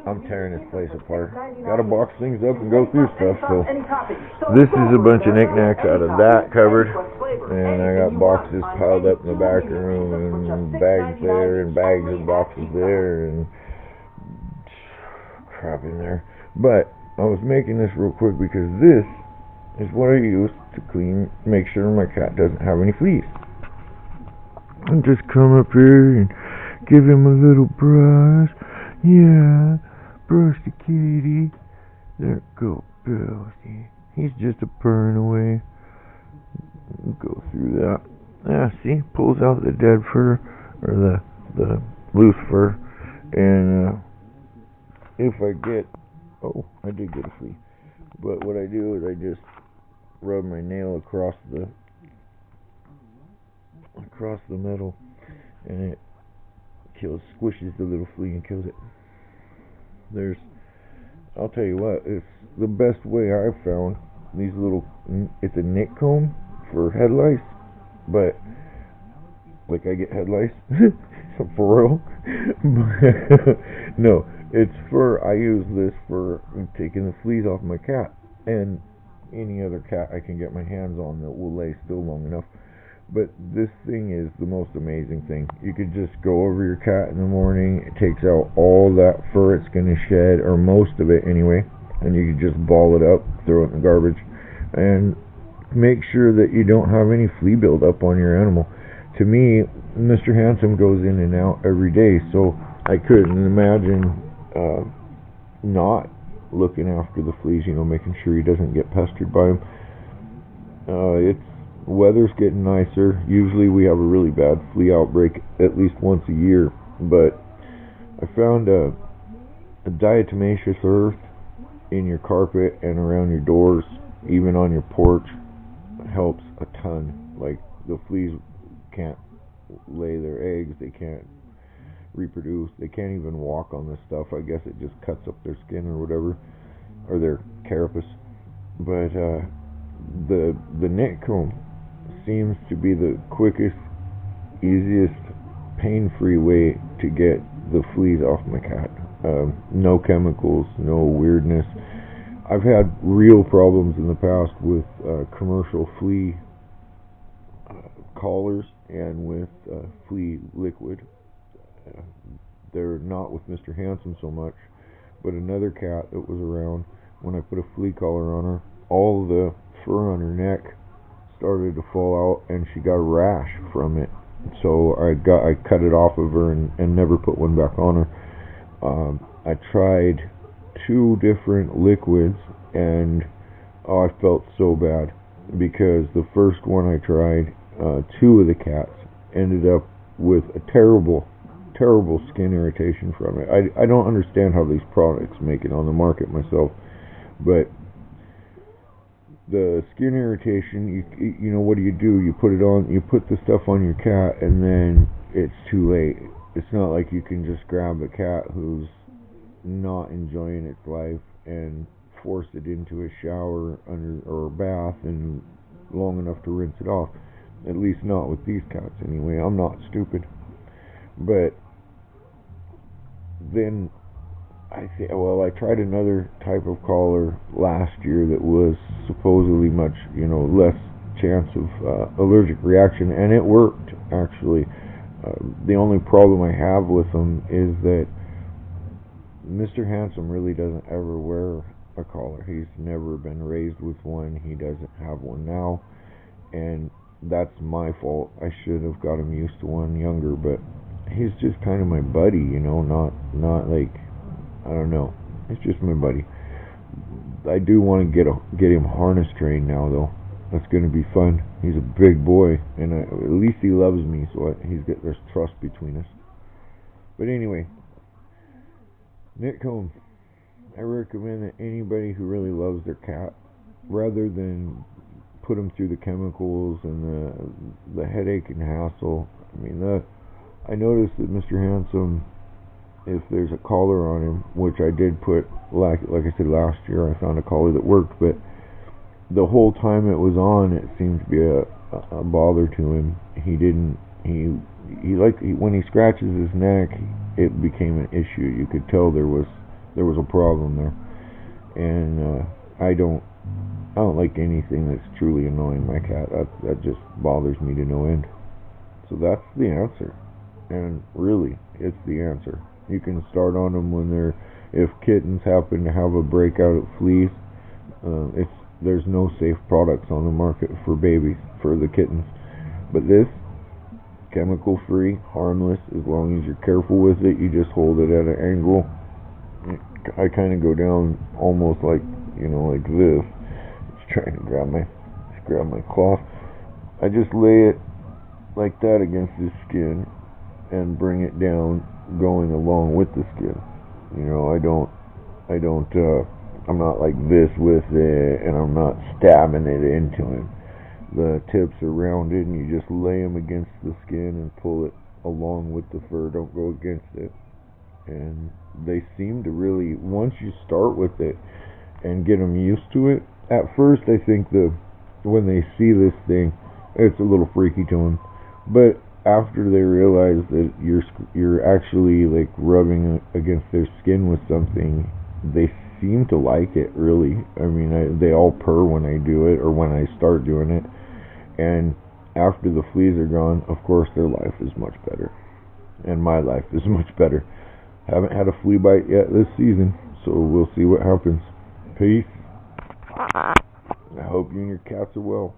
I'm tearing this place apart. Gotta box things up and go through stuff, so this is a bunch of knickknacks out of that cupboard, and I got boxes piled up in the back room, and bags there, and bags and boxes there, and crap in there. But I was making this real quick because this is what I use to make sure my cat doesn't have any fleas. I just come up here and give him a little brush. Yeah, brush the kitty. There go, Bill. See, he's just a purring away. Go through that. See, pulls out the dead fur, or the loose fur. And if I get, I did get a flea. But what I do is I just rub my nail across the metal, and it squishes the little flea and kills it. I'll tell you what, it's the best way I've found. It's a nick comb for head lice, but like I get head lice for real. No, I use this for taking the fleas off my cat and any other cat I can get my hands on that will lay still long enough. But this thing is the most amazing thing. You could just go over your cat in the morning. It takes out all that fur it's going to shed, or most of it anyway, and you could just ball it up, throw it in the garbage, and make sure that you don't have any flea buildup on your animal. To me, Mr. Handsome goes in and out every day, so I couldn't imagine not looking after the fleas, making sure he doesn't get pestered by them. Weather's getting nicer. Usually we have a really bad flea outbreak at least once a year, but I found a diatomaceous earth in your carpet and around your doors, even on your porch, helps a ton. Like, the fleas can't lay their eggs, they can't reproduce, they can't even walk on this stuff. I guess it just cuts up their skin or whatever, or their carapace. But the neck comb seems to be the quickest, easiest, pain-free way to get the fleas off my cat. No chemicals, no weirdness. I've had real problems in the past with commercial flea collars and with flea liquid. They're not with Mr. Handsome so much, but another cat that was around, when I put a flea collar on her, all the fur on her neck started to fall out, and she got a rash from it. So I cut it off of her and never put one back on her. I tried 2 different liquids, and I felt so bad, because the first one I tried, 2 of the cats ended up with a terrible skin irritation from it. I don't understand how these products make it on the market myself, but the skin irritation, what do? You put it on, you put the stuff on your cat, and then it's too late. It's not like you can just grab a cat who's not enjoying its life and force it into a shower or a bath and long enough to rinse it off. At least not with these cats anyway. I'm not stupid. But then I tried another type of collar last year that was supposedly much, less chance of allergic reaction, and it worked, actually. The only problem I have with them is that Mr. Handsome really doesn't ever wear a collar. He's never been raised with one. He doesn't have one now, and that's my fault. I should have got him used to one younger, but he's just kind of my buddy, not like, I don't know. It's just my buddy. I do want to get him harness trained now, though. That's going to be fun. He's a big boy, and at least he loves me, so there's trust between us. But anyway, Nick Cone. I recommend that anybody who really loves their cat, rather than put them through the chemicals and the headache and hassle. I noticed that Mr. Handsome, if there's a collar on him, which I did put, like I said last year, I found a collar that worked, but the whole time it was on, it seemed to be a bother to him. When he scratches his neck, it became an issue. You could tell there was a problem there, and I don't like anything that's truly annoying my cat. That just bothers me to no end. So that's the answer, and really, it's the answer. You can start on them if kittens happen to have a breakout of fleas. There's no safe products on the market for babies, for the kittens. But this, chemical free, harmless, as long as you're careful with it. You just hold it at an angle. I kind of go down almost like this. Just trying to grab my cloth. I just lay it like that against the skin and bring it down, going along with the skin. I'm not like this with it, and I'm not stabbing it into him. The tips are rounded, and you just lay them against the skin and pull it along with the fur. Don't go against it. And they seem to really, once you start with it and get them used to it, at first I think when they see this thing, it's a little freaky to them. But after they realize that you're actually like rubbing against their skin with something, they seem to like it, really. I mean, they all purr when I do it, or when I start doing it. And after the fleas are gone, of course, their life is much better. And my life is much better. Haven't had a flea bite yet this season, so we'll see what happens. Peace. I hope you and your cats are well.